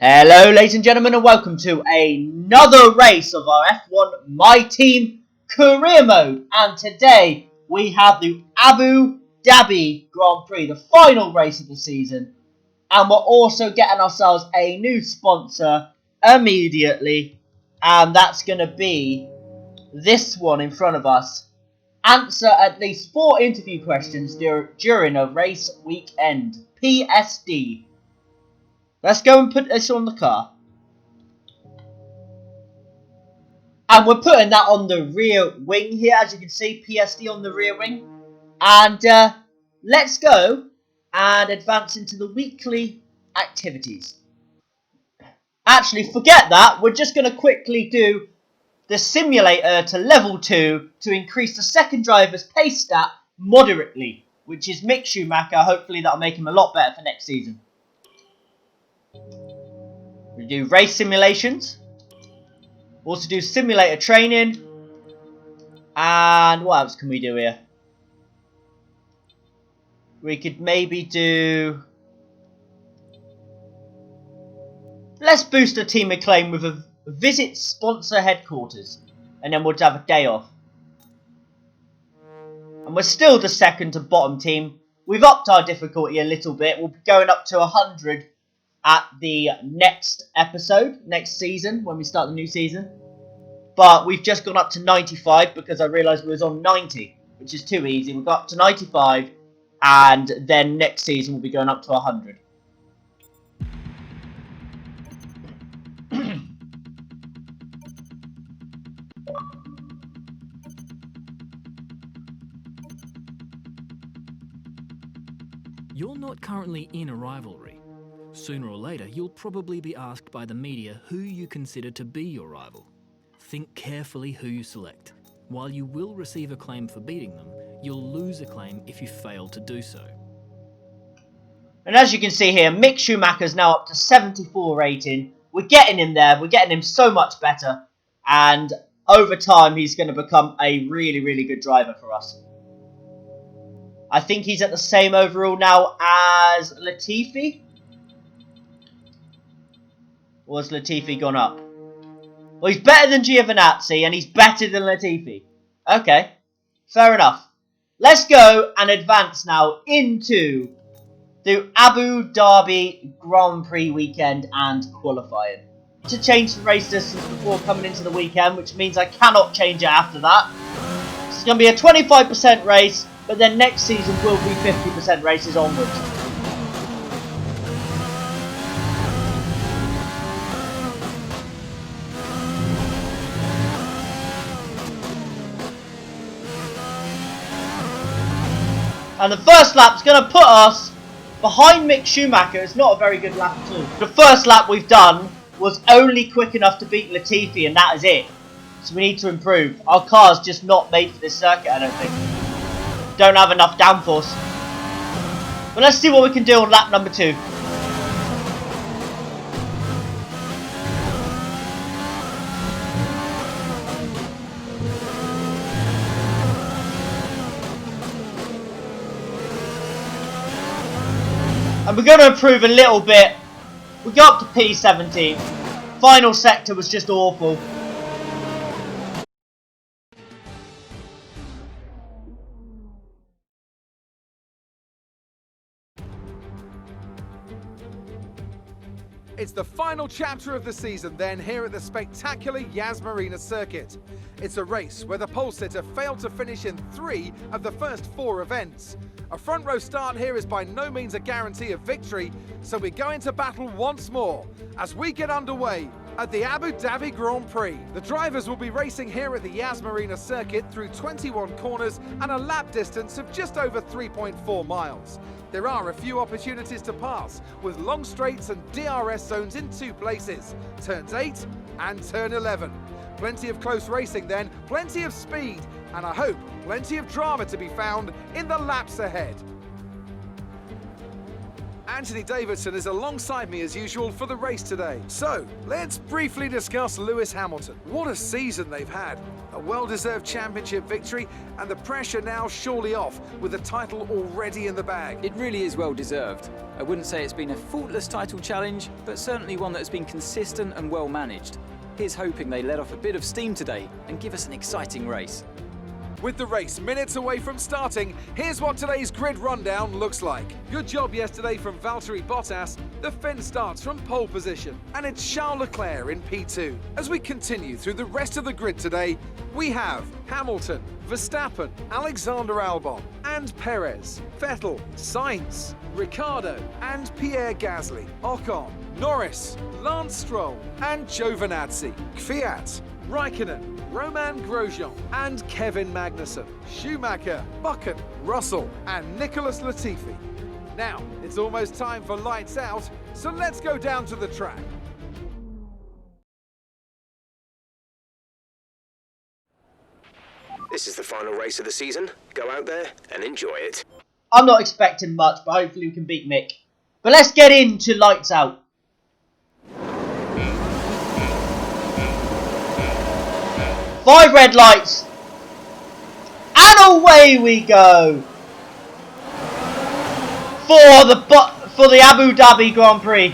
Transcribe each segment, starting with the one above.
Hello ladies and gentlemen, and welcome to another race of our F1 My Team Career Mode. And today we have the Abu Dhabi Grand Prix, the final race of the season. And we're also getting ourselves a new sponsor immediately. And that's going to be this one in front of us. Answer at least 4 interview questions during a race weekend. PSD. Let's go and put this on the car. And we're putting that on the rear wing here, as you can see, PSD on the rear wing. And let's go and advance into the weekly activities. Actually, forget that. We're just going to quickly do the simulator to level 2 to increase the second driver's pace stat moderately, which is Mick Schumacher. Hopefully that'll make him a lot better for next season. We do race simulations. Also do simulator training. And what else can we do here? We could maybe do... Let's boost the team acclaim with a visit sponsor headquarters. And then we'll have a day off. And we're still the second to bottom team. We've upped our difficulty a little bit. We'll be going up to 100 at the next episode, next season, when we start the new season. But we've just gone up to 95 because I realised we was on 90, which is too easy. We've got up to 95, and then next season we'll be going up to 100. You're not currently in a rivalry. Sooner or later, you'll probably be asked by the media who you consider to be your rival. Think carefully who you select. While you will receive acclaim for beating them, you'll lose acclaim if you fail to do so. And as you can see here, Mick Schumacher's now up to 74 rating. We're getting him there. We're getting him so much better. And over time, he's going to become a really, really good driver for us. I think he's at the same overall now as Latifi. Or has Latifi gone up? Well, he's better than Giovinazzi, and he's better than Latifi. Okay, fair enough. Let's go and advance now into the Abu Dhabi Grand Prix weekend and qualifying. To change the race distance before coming into the weekend, which means I cannot change it after that. It's going to be a 25% race, but then next season will be 50% races onwards. And the first lap's going to put us behind Mick Schumacher. It's not a very good lap at all. The first lap we've done was only quick enough to beat Latifi, and that is it. So we need to improve. Our car's just not made for this circuit, I don't think. Don't have enough downforce. But let's see what we can do on lap number 2. And we're going to improve a little bit. We got up to P17. Final sector was just awful. It's the final chapter of the season then here at the spectacular Yas Marina circuit. It's a race where the pole sitter failed to finish in 3 of the first 4 events. A front row start here is by no means a guarantee of victory, so we go into battle once more as we get underway at the Abu Dhabi Grand Prix. The drivers will be racing here at the Yas Marina circuit through 21 corners and a lap distance of just over 3.4 miles. There are a few opportunities to pass, with long straights and DRS zones in 2 places, turns 8 and turn 11. Plenty of close racing then, plenty of speed, and I hope plenty of drama to be found in the laps ahead. And Anthony Davidson is alongside me as usual for the race today. So, let's briefly discuss Lewis Hamilton. What a season they've had. A well-deserved championship victory, and the pressure now surely off with the title already in the bag. It really is well-deserved. I wouldn't say it's been a faultless title challenge, but certainly one that has been consistent and well-managed. Here's hoping they let off a bit of steam today and give us an exciting race. With the race minutes away from starting, here's what today's grid rundown looks like. Good job yesterday from Valtteri Bottas. The Finn starts from pole position, and it's Charles Leclerc in P2. As we continue through the rest of the grid today, we have Hamilton, Verstappen, Alexander Albon, and Perez, Vettel, Sainz, Ricciardo, and Pierre Gasly, Ocon, Norris, Lance Stroll, and Giovinazzi, Kvyat, Raikkonen, Roman Grosjean, and Kevin Magnussen, Schumacher, Buchan, Russell, and Nicholas Latifi. Now, it's almost time for lights out, so let's go down to the track. This is the final race of the season. Go out there and enjoy it. I'm not expecting much, but hopefully we can beat Mick. But let's get into lights out. 5 red lights. And away we go. For the Abu Dhabi Grand Prix.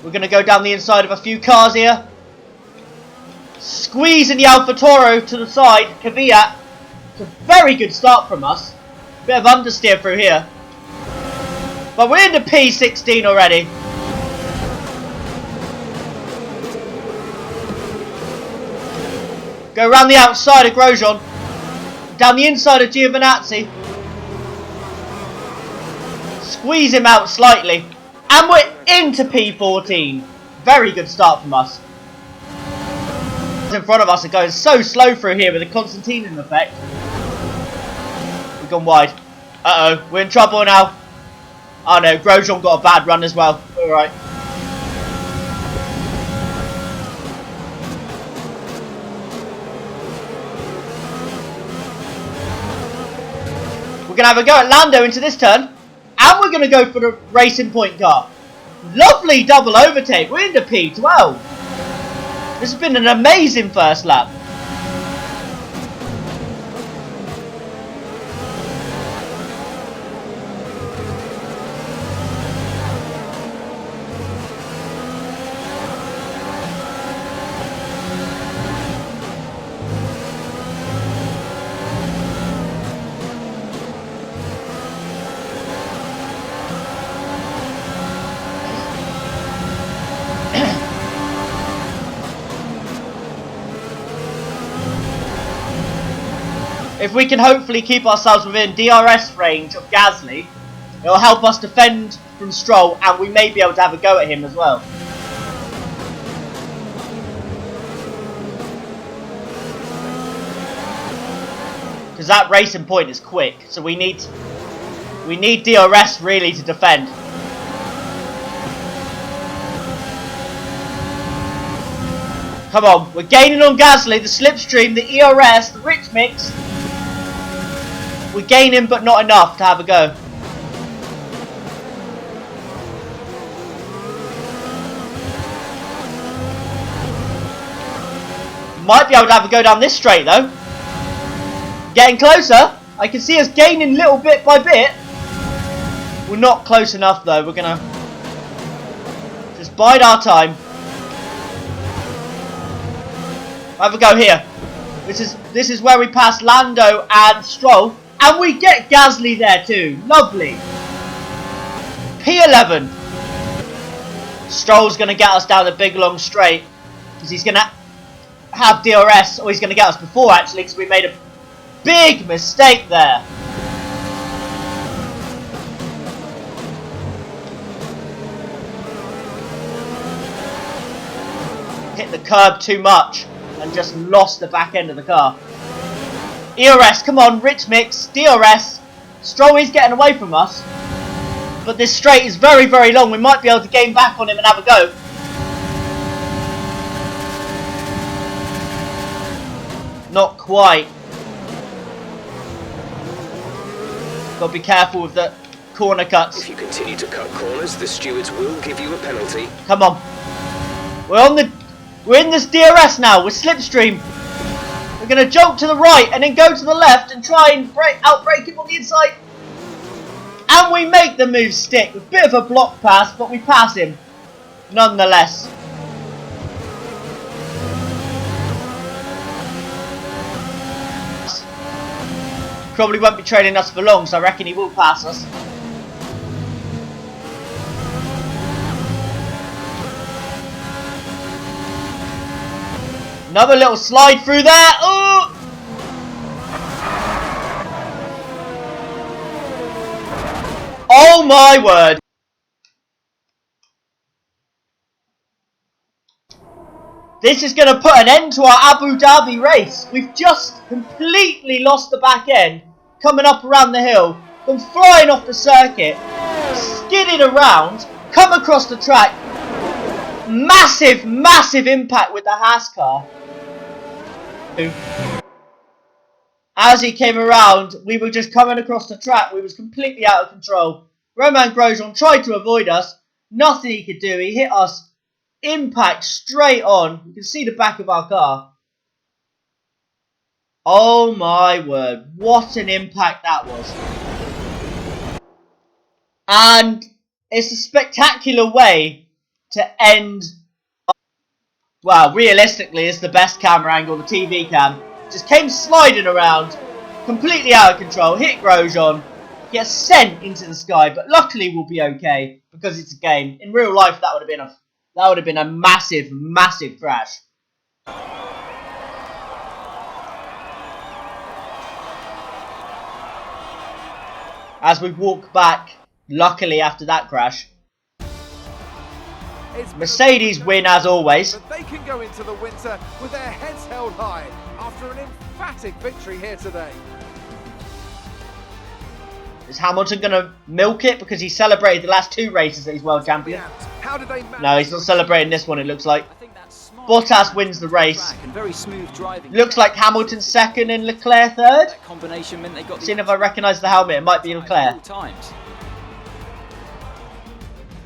We're going to go down the inside of a few cars here. Squeezing the Alfa Toro to the side. Kvyat. It's a very good start from us. Bit of understeer through here. But we're into P16 already. Go around the outside of Grosjean. Down the inside of Giovinazzi. Squeeze him out slightly. And we're into P14. Very good start from us. In front of us are going so slow through here with the Constantinian effect. We've gone wide. Uh-oh, we're in trouble now. Oh no, Grosjean got a bad run as well. Alright. We're going to have a go at Lando into this turn. And we're going to go for the racing point car. Lovely double overtake. We're into P12. This has been an amazing first lap. If we can hopefully keep ourselves within DRS range of Gasly, it will help us defend from Stroll, and we may be able to have a go at him as well. Because that racing point is quick, so we need DRS really to defend. Come on, we're gaining on Gasly, the slipstream, the ERS, the rich mix. We're gaining, but not enough to have a go. Might be able to have a go down this straight though. Getting closer. I can see us gaining little bit by bit. We're not close enough though. We're gonna just bide our time. Have a go here. This is where we pass Lando and Stroll. And we get Gasly there too. Lovely. P11. Stroll's going to get us down the big long straight. Because he's going to have DRS. Or he's going to get us before actually. Because we made a big mistake there. Hit the curb too much. And just lost the back end of the car. ERS, come on, rich mix, DRS. Stroll is getting away from us. But this straight is very, very long. We might be able to gain back on him and have a go. Not quite. Got to be careful with the corner cuts. If you continue to cut corners, the stewards will give you a penalty. Come on. We're in this DRS now with slipstream. We're going to jump to the right and then go to the left and try and outbrake him on the inside. And we make the move stick. A bit of a block pass, but we pass him nonetheless. Probably won't be trailing us for long, so I reckon he will pass us. Another little slide through there. Ooh! Oh my word. This is going to put an end to our Abu Dhabi race. We've just completely lost the back end. Coming up around the hill. Gone flying off the circuit. Skidded around. Come across the track. Massive, massive impact with the Haas car. As he came around, we were just coming across the track. We was completely out of control. Romain Grosjean tried to avoid us. Nothing he could do. He hit us. Impact straight on. You can see the back of our car. Oh my word. What an impact that was. And it's a spectacular way to end. Well, realistically, it's the best camera angle, the TV cam. Just came sliding around, completely out of control, hit Grosjean, gets sent into the sky, but luckily we'll be okay because it's a game. In real life, that would have been a massive, massive crash. As we walk back, luckily after that crash, Mercedes win as always. But they can go into the winter with their heads held high after an emphatic victory here today. Is Hamilton going to milk it because he celebrated the last two races that he's world champion? How did they No, he's not celebrating this one, it looks like. Bottas wins the race. Very smooth driving. Looks like Hamilton's second and Leclerc third. That combination meant they got Seeing if I recognise the helmet, it might be Leclerc. Times.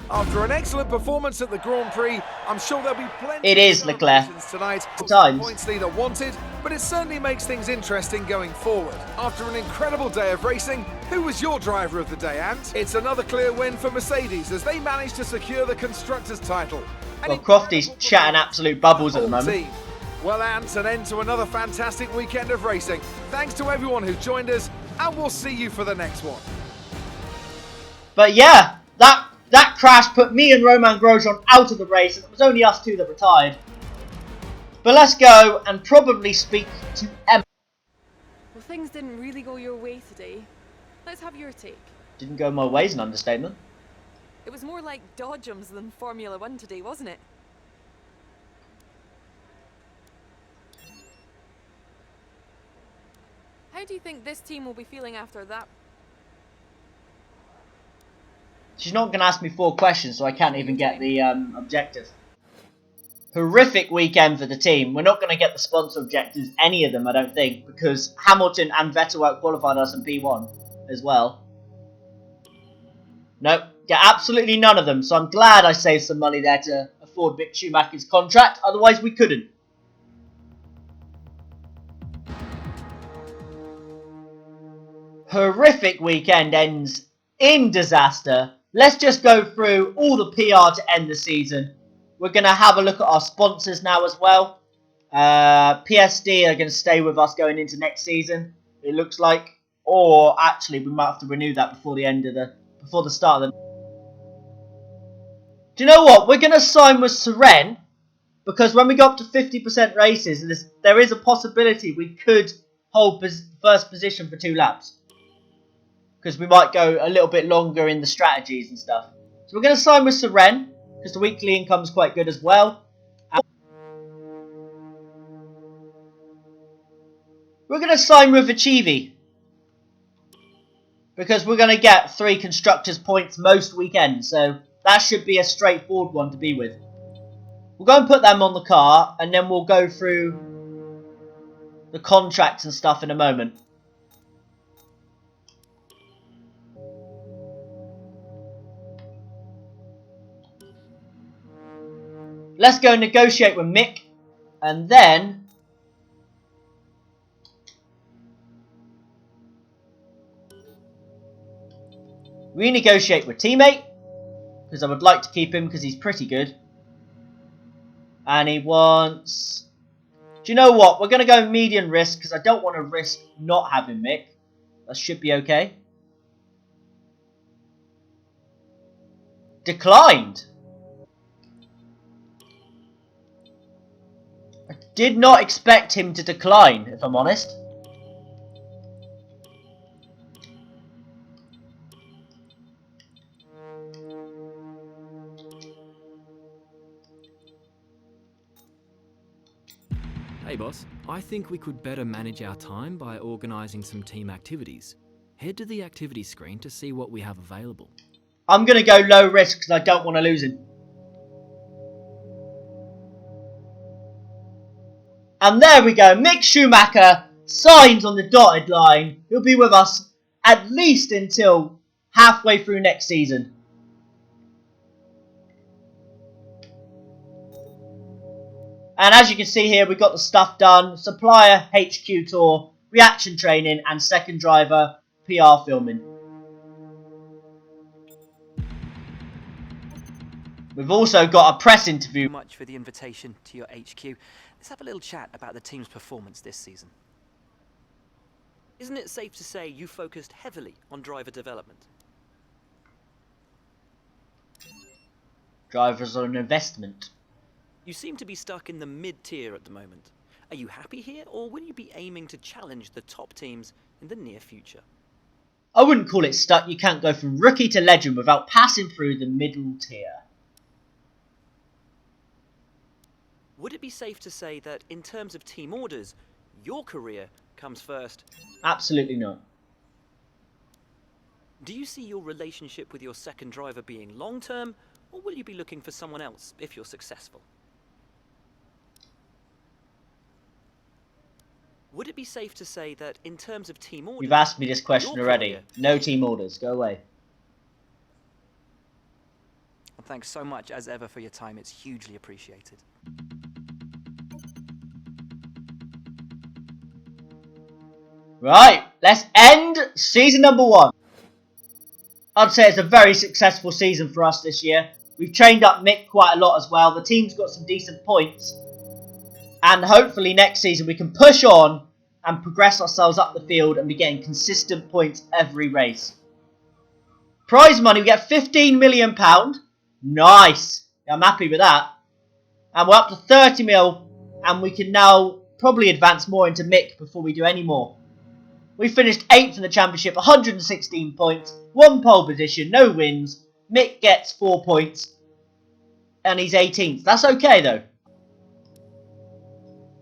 After an excellent performance at the Grand Prix, I'm sure there'll be plenty It is of Leclerc. celebrations tonight. Times. Points leader wanted, but it certainly makes things interesting going forward. After an incredible day of racing, who was your driver of the day, Ant? It's another clear win for Mercedes as they managed to secure the Constructors' title. Well, Crofty's chatting absolute bubbles at the moment. Team. Well, Ant, an end to another fantastic weekend of racing. Thanks to everyone who joined us, and we'll see you for the next one. But yeah, that crash put me and Romain Grosjean out of the race, and it was only us two that retired. But let's go and probably speak to Emma. Well, things didn't really go your way today. Let's have your take. Didn't go my way is an understatement. It was more like dodgems than Formula 1 today, wasn't it? How do you think this team will be feeling after that? She's not going to ask me 4 questions, so I can't even get the objective. Horrific weekend for the team. We're not going to get the sponsor objectives, any of them, I don't think, because Hamilton and Vettel out-qualified us in P1 as well. Nope, get absolutely none of them, so I'm glad I saved some money there to afford Mick Schumacher's contract, otherwise we couldn't. Horrific weekend ends in disaster. Let's just go through all the PR to end the season. We're going to have a look at our sponsors now as well. PSD are going to stay with us going into next season, it looks like. Or actually, we might have to renew that before the start of the. Do you know what? We're going to sign with Seren because when we go up to 50% races, there is a possibility we could hold first position for 2 laps. Because we might go a little bit longer in the strategies and stuff. So we're going to sign with Seren, because the weekly income's quite good as well. We're going to sign with Achievy, because we're going to get 3 constructors points most weekends. So that should be a straightforward one to be with. We'll go and put them on the car, and then we'll go through the contracts and stuff in a moment. let's go negotiate with Mick. And then renegotiate with teammate. Because I would like to keep him because he's pretty good. And he wants... Do you know what? We're going to go medium risk because I don't want to risk not having Mick. That should be okay. Declined. I did not expect him to decline, if I'm honest. Hey boss, I think we could better manage our time by organising some team activities. Head to the activity screen to see what we have available. I'm going to go low risk because I don't want to lose him. And there we go. Mick Schumacher signs on the dotted line. He'll be with us at least until halfway through next season. And as you can see here, we got the stuff done. Supplier HQ tour, reaction training, and second driver PR filming. We've also got a press interview. Thank you much for the invitation to your HQ. Let's have a little chat about the team's performance this season. Isn't it safe to say you focused heavily on driver development? Drivers are an investment. You seem to be stuck in the mid-tier at the moment. Are you happy here, or will you be aiming to challenge the top teams in the near future? I wouldn't call it stuck. You can't go from rookie to legend without passing through the middle tier. Would it be safe to say that in terms of team orders, your career comes first? Absolutely not. Do you see your relationship with your second driver being long-term, or will you be looking for someone else if you're successful? Would it be safe to say that in terms of team orders... You've asked me this question already. No team orders. Go away. Well, thanks so much, as ever, for your time. It's hugely appreciated. Right, let's end season number 1. I'd say it's a very successful season for us this year. We've trained up Mick quite a lot as well. The team's got some decent points. And hopefully next season we can push on and progress ourselves up the field and be getting consistent points every race. Prize money, we get £15 million. Nice. Yeah, I'm happy with that. And we're up to 30 mil. And we can now probably advance more into Mick before we do any more. We finished 8th in the championship, 116 points, 1 pole position, no wins. Mick gets 4 points, and he's 18th. That's okay, though.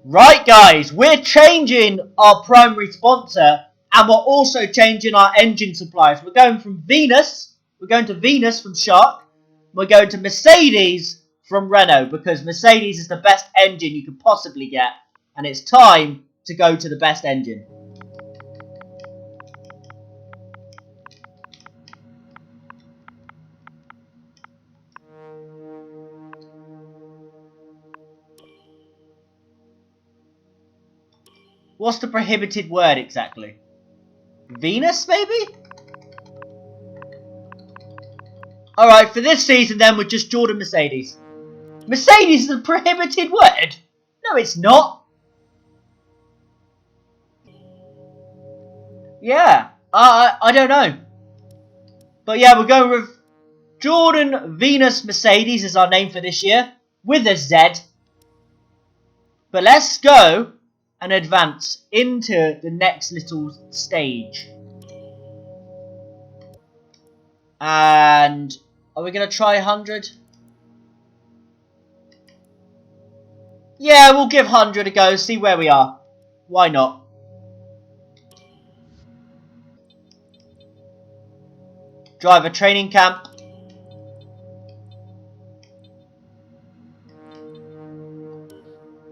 Right, guys, we're changing our primary sponsor, and we're also changing our engine suppliers. We're going from Venus, we're going to Venus from Shark, we're going to Mercedes from Renault, because Mercedes is the best engine you could possibly get, and it's time to go to the best engine. What's the prohibited word exactly? Venus, maybe? Alright, for this season then, we're just Jordan Mercedes. Mercedes is a prohibited word? No, it's not. Yeah, I don't know. But yeah, we're going with Jordan Venus Mercedes is our name for this year. With a Z. But let's go and advance into the next little stage. And are we going to try 100? Yeah, we'll give 100 a go, see where we are. Why not? Driver training camp.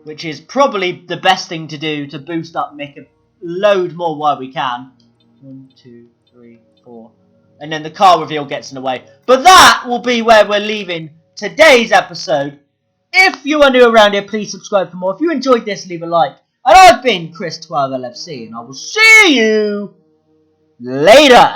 Which is probably the best thing to do to boost up Mick a load more while we can. 1, 2, 3, 4. And then the car reveal gets in the way. But that will be where we're leaving today's episode. If you are new around here, please subscribe for more. If you enjoyed this, leave a like. And I've been Chris12LFC, and I will see you later.